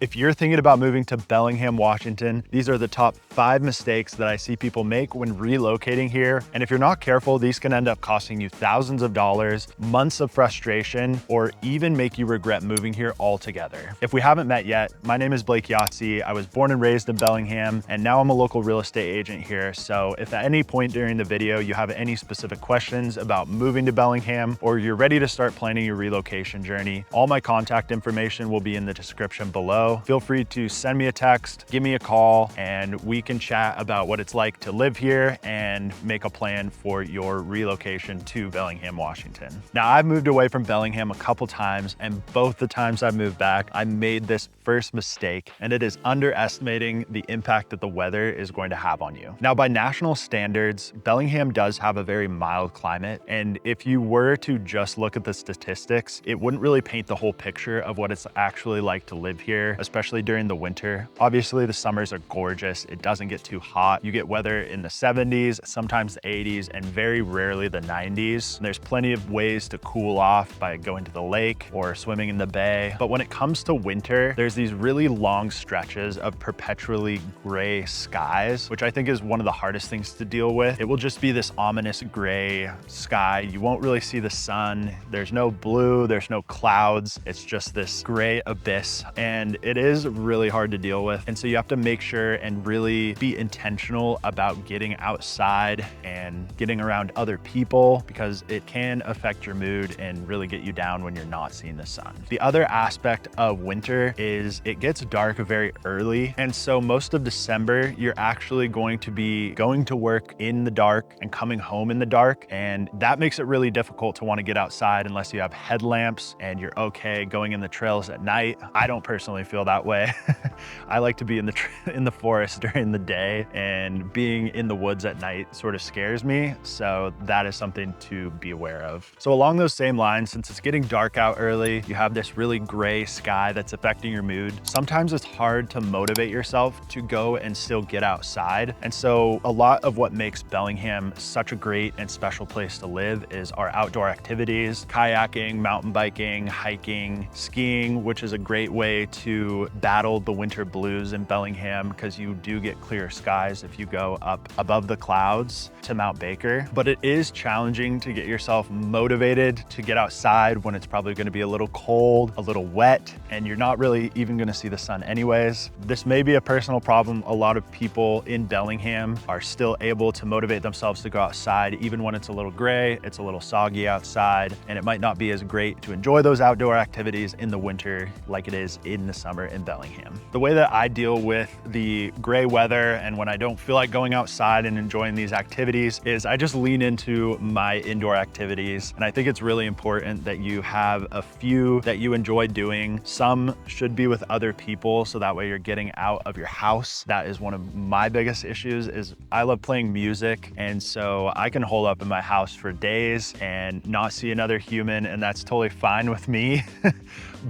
If you're thinking about moving to Bellingham, Washington, these are the top 5 mistakes that I see people make when relocating here. And if you're not careful, these can end up costing you thousands of dollars, months of frustration, or even make you regret moving here altogether. If we haven't met yet, my name is Blake Yahtzee. I was born and raised in Bellingham, and now I'm a local real estate agent here. So if at any point during the video you have any specific questions about moving to Bellingham, or you're ready to start planning your relocation journey, all my contact information will be in the description below. Feel free to send me a text, give me a call, and we can chat about what it's like to live here and make a plan for your relocation to Bellingham, Washington. Now, I've moved away from Bellingham a couple times, and both the times I moved back, I made this first mistake, and it is underestimating the impact that the weather is going to have on you. Now, by national standards, Bellingham does have a very mild climate, and if you were to just look at the statistics, it wouldn't really paint the whole picture of what it's actually like to live here, especially during the winter. Obviously, the summers are gorgeous. It doesn't get too hot. You get weather in the 70s, sometimes the 80s, and very rarely the 90s. And there's plenty of ways to cool off by going to the lake or swimming in the bay. But when it comes to winter, there's these really long stretches of perpetually gray skies, which I think is one of the hardest things to deal with. It will just be this ominous gray sky. You won't really see the sun. There's no blue, there's no clouds. It's just this gray abyss. And it is really hard to deal with. And so you have to make sure and really be intentional about getting outside and getting around other people, because it can affect your mood and really get you down when you're not seeing the sun. The other aspect of winter is it gets dark very early. And so most of December, you're actually going to be going to work in the dark and coming home in the dark. And that makes it really difficult to want to get outside unless you have headlamps and you're okay going in the trails at night. I don't personally feel that way. I like to be in the forest during the day, and being in the woods at night sort of scares me. So that is something to be aware of. So along those same lines, since it's getting dark out early, you have this really gray sky that's affecting your mood. Sometimes it's hard to motivate yourself to go and still get outside. And so a lot of what makes Bellingham such a great and special place to live is our outdoor activities: kayaking, mountain biking, hiking, skiing, which is a great way to battle the winter blues in Bellingham, because you do get clear skies if you go up above the clouds to Mount Baker. But it is challenging to get yourself motivated to get outside when it's probably going to be a little cold, a little wet, and you're not really even going to see the sun anyways. This may be a personal problem. A lot of people in Bellingham are still able to motivate themselves to go outside even when it's a little gray, it's a little soggy outside, and it might not be as great to enjoy those outdoor activities in the winter like it is in the summer in Bellingham. The way that I deal with the gray weather and when I don't feel like going outside and enjoying these activities is I just lean into my indoor activities. And I think it's really important that you have a few that you enjoy doing. Some should be with other people, so that way you're getting out of your house. That is one of my biggest issues. Is I love playing music, and so I can hole up in my house for days and not see another human, and that's totally fine with me.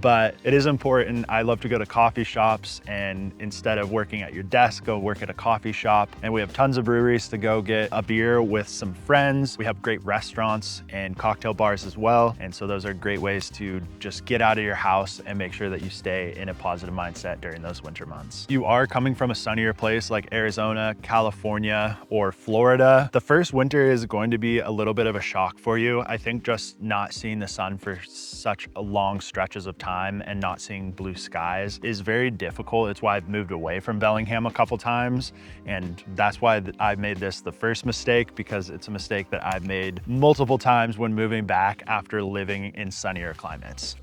But it is important. I love to go to coffee shops, and instead of working at your desk, go work at a coffee shop. And we have tons of breweries to go get a beer with some friends. We have great restaurants and cocktail bars as well. And so those are great ways to just get out of your house and make sure that you stay in a positive mindset during those winter months. You are coming from a sunnier place like Arizona, California, or Florida. The first winter is going to be a little bit of a shock for you. I think just not seeing the sun for such a long stretches of time and not seeing blue skies is very difficult. It's why I've moved away from Bellingham a couple times, and that's why I made this the first mistake, because it's a mistake that I've made multiple times when moving back after living in sunnier climates.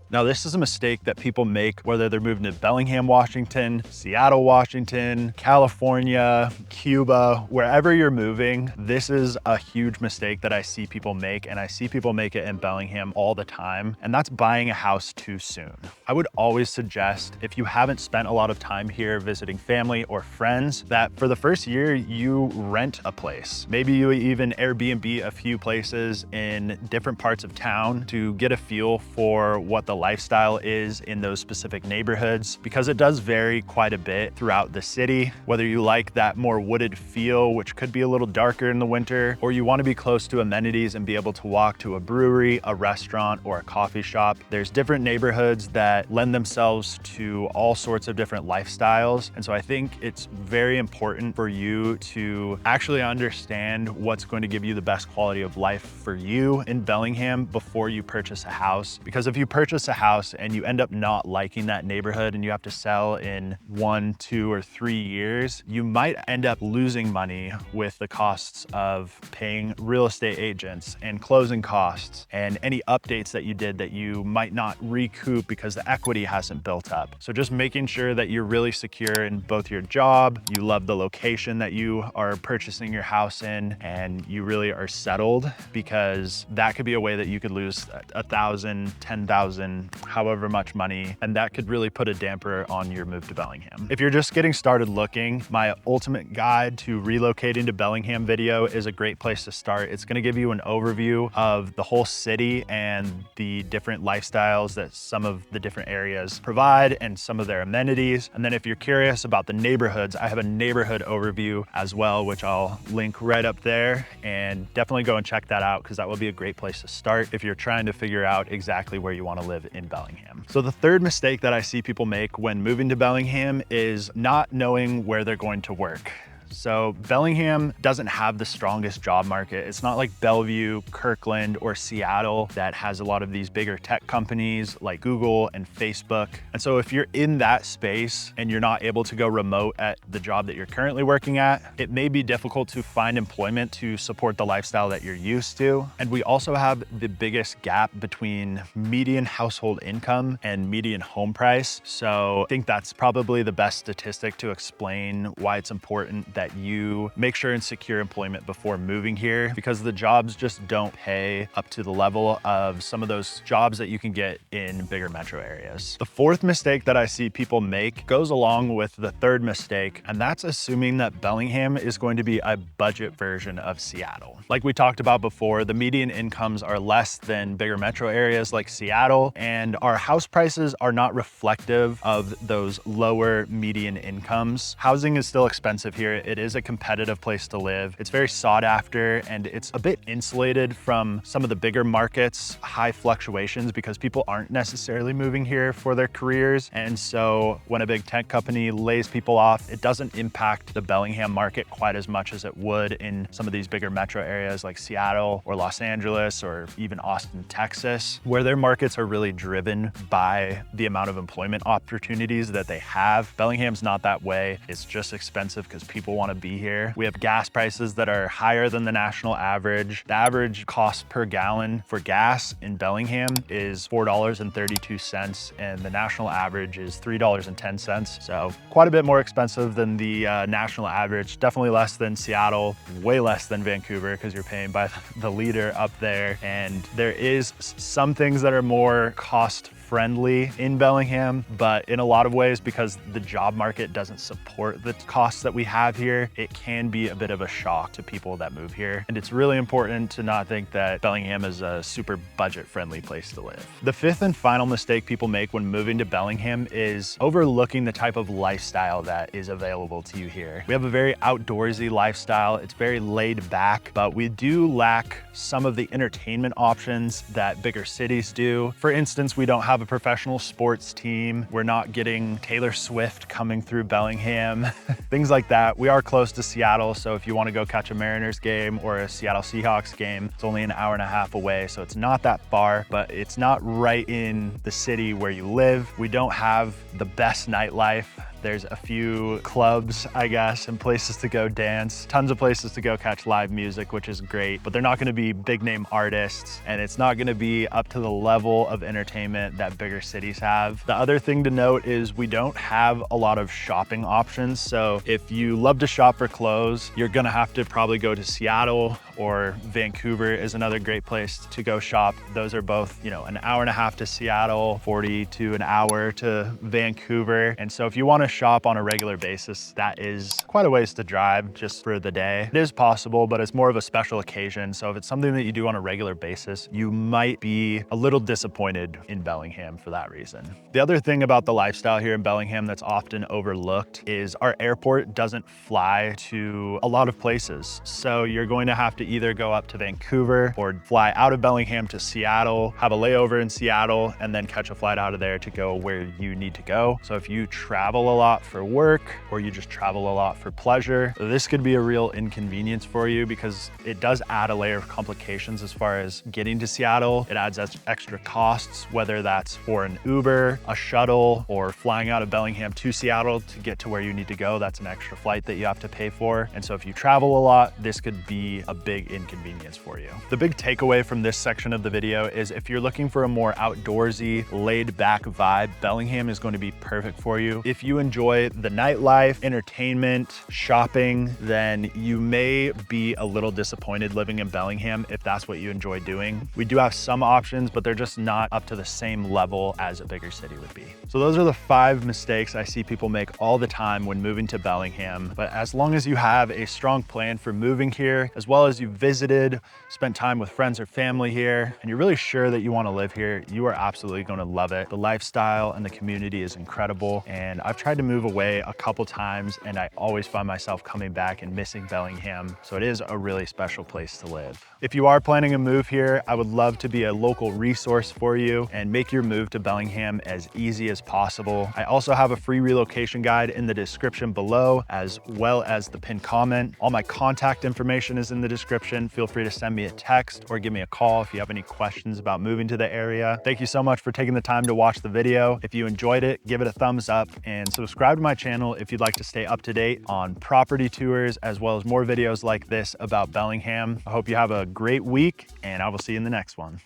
Now, this is a mistake that people make whether they're moving to Bellingham, Washington, Seattle, Washington, California, Cuba, wherever you're moving. This is a huge mistake that I see people make, and I see people make it in Bellingham all the time, and that's buying a house too soon. I would always suggest, if you haven't spent a lot of time here visiting family or friends, that for the first year you rent a place. Maybe you even Airbnb a few places in different parts of town to get a feel for what the lifestyle is in those specific neighborhoods, because it does vary quite a bit throughout the city. Whether you like that more wooded feel, which could be a little darker in the winter, or you want to be close to amenities and be able to walk to a brewery, a restaurant, or a coffee shop. There's different neighborhoods that lend themselves to all sorts of different lifestyles. And so I think it's very important for you to actually understand what's going to give you the best quality of life for you in Bellingham before you purchase a house. Because if you purchase a house and you end up not liking that neighborhood and you have to sell in 1, 2, or 3 years, you might end up losing money with the costs of paying real estate agents and closing costs and any updates that you did that you might not recoup because the equity hasn't built up. So just making sure that you're really secure in both your job, you love the location that you are purchasing your house in, and you really are settled, because that could be a way that you could lose $1,000, $10,000, however much money, and that could really put a damper on your move to Bellingham. If you're just getting started looking, my ultimate guide to relocating to Bellingham video is a great place to start. It's going to give you an overview of the whole city and the different lifestyles that some of the different areas provide and some of their amenities. And then if you're curious about the neighborhoods, I have a neighborhood overview as well, which I'll link right up there, and definitely go and check that out, because that will be a great place to start if you're trying to figure out exactly where you want to live in Bellingham. So the third mistake that I see people make when moving to Bellingham is not knowing where they're going to work. So Bellingham doesn't have the strongest job market. It's not like Bellevue, Kirkland, or Seattle that has a lot of these bigger tech companies like Google and Facebook. And so if you're in that space and you're not able to go remote at the job that you're currently working at, it may be difficult to find employment to support the lifestyle that you're used to. And we also have the biggest gap between median household income and median home price. So I think that's probably the best statistic to explain why it's important that you make sure and secure employment before moving here, because the jobs just don't pay up to the level of some of those jobs that you can get in bigger metro areas. The fourth mistake that I see people make goes along with the third mistake, and that's assuming that Bellingham is going to be a budget version of Seattle. Like we talked about before, the median incomes are less than bigger metro areas like Seattle, and our house prices are not reflective of those lower median incomes. Housing is still expensive here. It is a competitive place to live. It's very sought after, and it's a bit insulated from some of the bigger markets, high fluctuations, because people aren't necessarily moving here for their careers. And so when a big tech company lays people off, it doesn't impact the Bellingham market quite as much as it would in some of these bigger metro areas like Seattle or Los Angeles or even Austin, Texas, where their markets are really driven by the amount of employment opportunities that they have. Bellingham's not that way. It's just expensive because people want to be here. We have gas prices that are higher than the national average. The average cost per gallon for gas in Bellingham is $4.32, and the national average is $3.10. So quite a bit more expensive than the national average. Definitely less than Seattle, way less than Vancouver, because you're paying by the liter up there. And there is some things that are more cost friendly in Bellingham, but in a lot of ways, because the job market doesn't support the costs that we have here, it can be a bit of a shock to people that move here. And it's really important to not think that Bellingham is a super budget friendly place to live. The fifth and final mistake people make when moving to Bellingham is overlooking the type of lifestyle that is available to you here. We have a very outdoorsy lifestyle. It's very laid back, but we do lack some of the entertainment options that bigger cities do. For instance, we don't have a professional sports team. We're not getting Taylor Swift coming through Bellingham, things like that. We are close to Seattle, so if you want to go catch a Mariners game or a Seattle Seahawks game, it's only an hour and a half away, so it's not that far, but it's not right in the city where you live. We don't have the best nightlife. There's a few clubs, I guess, and places to go dance, tons of places to go catch live music, which is great, but they're not gonna be big name artists, and it's not gonna be up to the level of entertainment that bigger cities have. The other thing to note is we don't have a lot of shopping options. So if you love to shop for clothes, you're gonna have to probably go to Seattle, or Vancouver is another great place to go shop. Those are both, an hour and a half to Seattle, 40 to an hour to Vancouver. And so if you wanna shop on a regular basis, that is quite a ways to drive just for the day. It is possible, but it's more of a special occasion. So if it's something that you do on a regular basis, you might be a little disappointed in Bellingham for that reason. The other thing about the lifestyle here in Bellingham that's often overlooked is our airport doesn't fly to a lot of places. So you're going to have to either go up to Vancouver or fly out of Bellingham to Seattle, have a layover in Seattle, and then catch a flight out of there to go where you need to go. So if you travel a lot for work or you just travel a lot for pleasure, this could be a real inconvenience for you because it does add a layer of complications as far as getting to Seattle. It adds extra costs, whether that's for an Uber, a shuttle, or flying out of Bellingham to Seattle to get to where you need to go. That's an extra flight that you have to pay for. And so if you travel a lot, this could be a big inconvenience for you. The big takeaway from this section of the video is if you're looking for a more outdoorsy, laid back vibe, Bellingham is going to be perfect for you. If you enjoy the nightlife, entertainment, shopping, then you may be a little disappointed living in Bellingham if that's what you enjoy doing. We do have some options, but they're just not up to the same level as a bigger city would be. So those are the 5 mistakes I see people make all the time when moving to Bellingham. But as long as you have a strong plan for moving here, as well as you visited, spent time with friends or family here, and you're really sure that you want to live here, you are absolutely going to love it. The lifestyle and the community is incredible. And I've tried to move away a couple times and I always find myself coming back and missing Bellingham. So it is a really special place to live. If you are planning a move here, I would love to be a local resource for you and make your move to Bellingham as easy as possible. I also have a free relocation guide in the description below, as well as the pinned comment. All my contact information is in the description. Feel free to send me a text or give me a call if you have any questions about moving to the area. Thank you so much for taking the time to watch the video. If you enjoyed it, give it a thumbs up and subscribe to my channel if you'd like to stay up to date on property tours, as well as more videos like this about Bellingham. I hope you have a great week and I will see you in the next one.